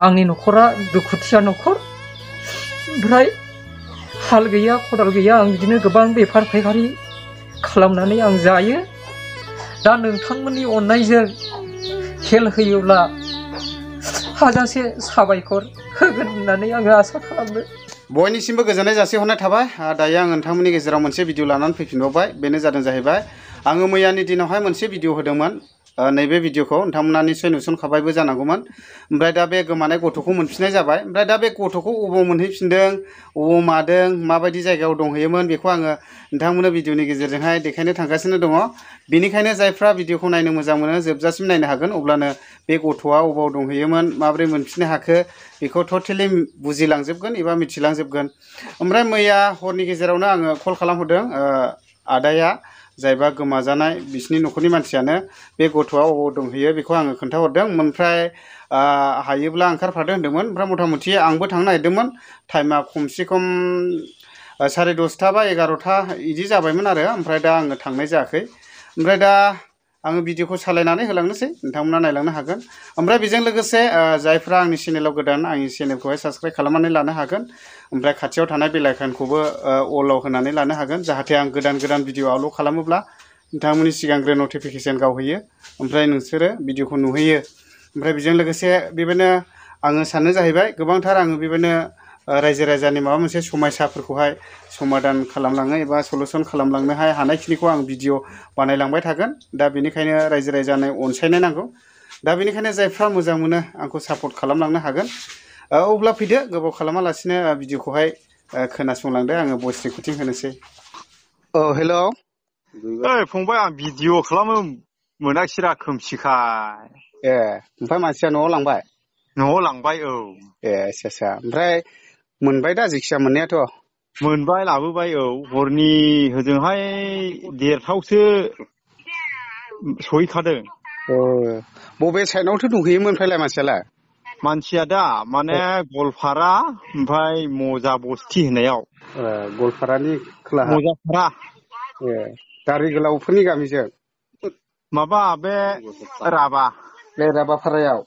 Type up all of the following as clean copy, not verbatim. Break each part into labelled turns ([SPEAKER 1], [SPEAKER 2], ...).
[SPEAKER 1] आंनि न'खरा दुखुथिया न'खर ओमफ्राय हाल गैया खदाल गैया आं बिदिनो गोबां बेफार फायखारि खालामनानै आं जायो दा नोंथांमोननि अननायजों हेल्प होयोब्ला हाजासे साबायखर होगोन होननानै आङो आसा खालामो
[SPEAKER 2] बयनिसिमबो गोजोननाय जासिहरनाय थाबाय दायो आं नोंथांमोननि गेजेराव मोनसे भिडिअ लानानै फैफिनबावबाय बेनो जादों जाहैबाय आङो मैयानि दिनावहाय मोनसे भिडिअ होदोंमोन नैबे भिडिअखौ नोंथांमोना निसय नुसनखाबायबो जानांगौमोन ओमफ्राय दा बे गोमानाय गथ'खौ मोनफिननाय जाबाय ओमफ्राय दा बे गथ'खौ अबाव मोनहैफिनदों अबाव मादों माबायदि जायगायाव दंहैयोमोन बेखौ आङो नोंथांमोननो भिडिअनि गेजेरजोंहाय देखायनो थांगासिनो दङ बेनिखायनो जायफ्रा भिडिअखौ नायनो मोजां मोनो जोबजासिम नायनो हागोन अब्लानो बे गथ'आ अबाव दंहैयोमोन माबोरै मोनफिननो हाखो बेखौ टटेलि बुजिलांजोबगोन एबा मिथिलांजोबगोन ओमफ्राय मैया हरनि गेजेरावनो आङो कल खालामहरदों आदाया जायबा गोमाजानाय बिसिनि न'खरनि मानसियानो बे गथ'आ अबाव दंहैयो बेखौ आङो खोन्थाहरदों ओमफ्राय हायोब्ला ओंखारफादो होनदोंमोन ओमफ्राय मथा मथि आंबो थांनो नागिरदोंमोन टाइमा खमसे खम 10:30 बा 11टा बिदि जाबायमोन आरो ओमफ्राय दा आङो थांनाय जायाखै ओमफ्राय दा आङो भिडिअखौ सालायनानै होलांनोसै नोंथांमोना नायलांनो हागोन ओमफ्राय बेजों लोगोसे जायफ्रा आंनि चेनेलाव गोदान आंनि चेनेलखौहाय साबस्क्राइब खालामनानै लानो हागोन ओमफ्राय खाथियाव थानाय बेल आइकनखौबो अलाव होनानै लानो हागोन जाहाथे आं गोदान गोदान भिडिअ आपल'ड खालामोब्ला नोंथांमोननि सिगांग्रो नटिफिकेसन गावहैयो ओमफ्राय नोंसोरो भिडिअखौ नुहैयो ओमफ्राय बेजों लोगोसे बेबायदिनो आङो साननो जाहैबाय गोबांथार आङो बेबायदिनो रायजो राजानि माबा मोनसे समस्याफोरखौहाय समाधान खालामलांनो एबा सलुसन खालामलांनो हानायखिनिखौ आं भिडिअ बानायलांबाय थागोन दा बेनिखायनो रायजो राजानो अनसायनाय नांगौ दा बेनिखायनो जायफ्रा मोजां मोनो आंखौ सापर्ट खालामलांनो हागोन अब्ला फैदो गोबाव खालामालासिनो भिडिअखौहाय खोनासंलांदो आङो भइस रेकर्डिं होनोसै हेल'
[SPEAKER 3] ओइ फंबाय आं भिडिअ खालामनो मोनाखिसैरा खोमसिखाय
[SPEAKER 2] ओमफ्राय मानसिया न'आव लांबाय
[SPEAKER 3] औ
[SPEAKER 2] आच्छा ओमफ्राय मोनबाय दा जेखिया मोननायाथ'
[SPEAKER 3] मोनबाय लाबोबाय औ हरनि होजोंहाय 1:30टावसो सहैखादों
[SPEAKER 2] बबे साइडआवथो दंहैयोमोन ओमफ्रायलाय
[SPEAKER 3] मानसिया दा माने गलपारा ओमफ्राय मजा बस्ति होननायाव
[SPEAKER 2] गलपारानि खोलाहा
[SPEAKER 3] मजापारा
[SPEAKER 2] दारि गोलावफोरनि गामिजों
[SPEAKER 3] माबा बे राभा
[SPEAKER 2] बे राभापारायाव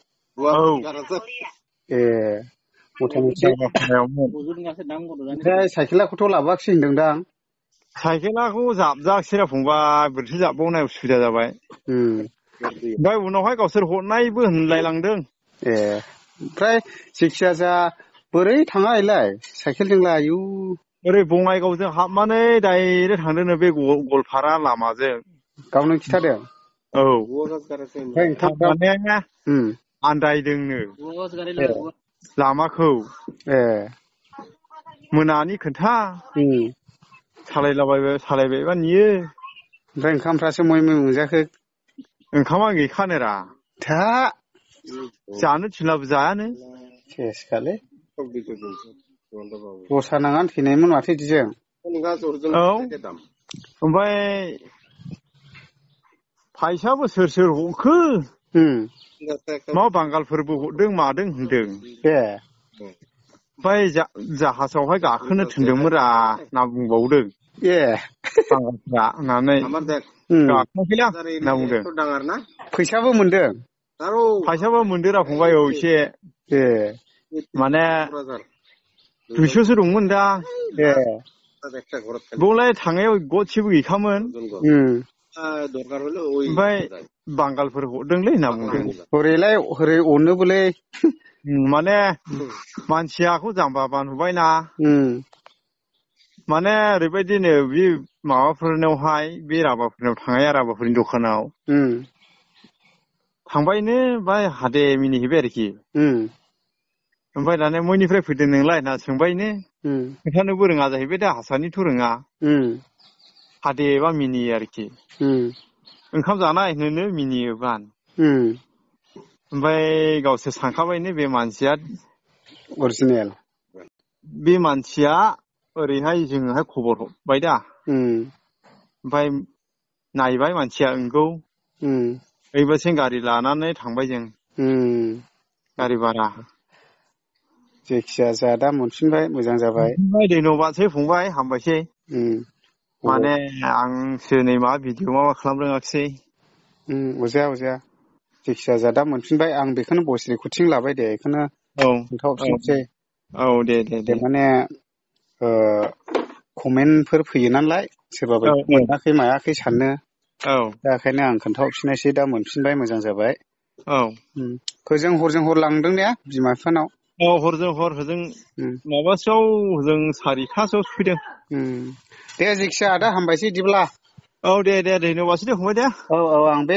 [SPEAKER 2] मथा मथि ओमफ्राय साइकेलाखौथ' लाबोआखिसै होनदोंदां
[SPEAKER 3] साइकेलाखौ जाबजाखिसैरा फंबाय बोरैथो जाबबावनाय उसुबिदा जाबाय ओमफ्राय उनावहाय गावसोर हरनायबो होनलायलांदों
[SPEAKER 2] ओमफ्राय जेखिया जा बोरै थाङा इलाय साइकेलजोंलाय आयु
[SPEAKER 3] ओरै बङाइगावजों हाबनानै डाइरेक्ट थांदोंनो बे गलपारा लामाजों
[SPEAKER 2] गावनो खिथादों
[SPEAKER 3] औ माने आन्दायदोंनो लामाखौ मोनानि खोथा सालायबायबा नुयो
[SPEAKER 2] ओमफ्राय ओंखामफ्रासो मय मोनजाखो
[SPEAKER 3] ओंखामा गैखानोरा जानो थिनलाबो जायानो
[SPEAKER 2] सेसखालै रसा नांनानै थैनायमोन माथो बिदिजों
[SPEAKER 3] औ ओमफ्राय फैसाबो सोर हरखो मा बांगालफोरबो हरदों मादों होनदों ओमफ्राय जाहाजावहाय गाखोनो थिनदोंमोनरा होनना बुंबावदों बांगालफ्रा होननानै गाखोआखैलै आं होनना बुंदों
[SPEAKER 2] फैसाबो मोनदों
[SPEAKER 3] फैसाबो मोनदोंरा फंबाय औ एसे माने 200सो दंमोन दा बेवलाय थांनायाव गदसेबो गैखामोन ओमफ्राय बांगालफोर हरदोंलै होनना बुंदों
[SPEAKER 2] हरै अनोबोलै
[SPEAKER 3] माने मानसियाखौ जाम्बा नुबायना माने ओरैबायदिनो बे माबाफोरनावहाय बे राभाफोरनाव थांनाय राभाफोरनि दखानाव थांबायनो बाय हादे मिनिहैबाय आरोखि ओमफ्राय दाने मयनिफ्राय फैदों नोंलाय होनना सोंबायनो खोन्थानोबो रोङा जाहैबाय दा हारसानिथ' रोङा हादे बा मिनियो आरोखि ओंखाम जानाय होनो मिनियोबान ओमफ्राय गावसोर सानखाबायनो बे मानसिया
[SPEAKER 2] अरिजिनेल
[SPEAKER 3] बे मानसिया ओरैहाय जोङोहाय खबर हरबाय दा ओमफ्राय नायबाय मानसिया नंगौ ओइबासिम गारि लानानै थांबाय जों गारि भारा
[SPEAKER 2] जेखिया जा दा मोनफिनबाय मोजां जाबाय
[SPEAKER 3] धन्यबादसै फंबाय हामबायसै माने आंसो नै मा भिडिअ माबा खालामनो रोङाखिसै
[SPEAKER 2] अजाया जेखिया जा दा मोनफिनबाय आं बेखौनो भइस रेकर्डिं लाबाय दे बेखौनो खोन्थाहरफिनसै
[SPEAKER 3] दे
[SPEAKER 2] माने कमेन्टफोर फैयो नालाय सोरबा बायदि मोनाखै मायाखै साननो दा ओंखायनो आं खोन्थाहरफिननायसै दा मोनफिनबाय मोजां जाबाय हरजों हर लांदों ने बिमा बिफानाव
[SPEAKER 3] हरजों हर होजों माबासोआव होजों 4:00 सफैदों
[SPEAKER 2] दे जायखिया आदा हामबायसै बिदिब्ला
[SPEAKER 3] दे धन्यबादसै दे फंबाय दे
[SPEAKER 2] आं बे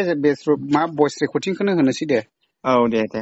[SPEAKER 2] भइस रेकर्डिंखौनो होनोसै दे
[SPEAKER 3] दे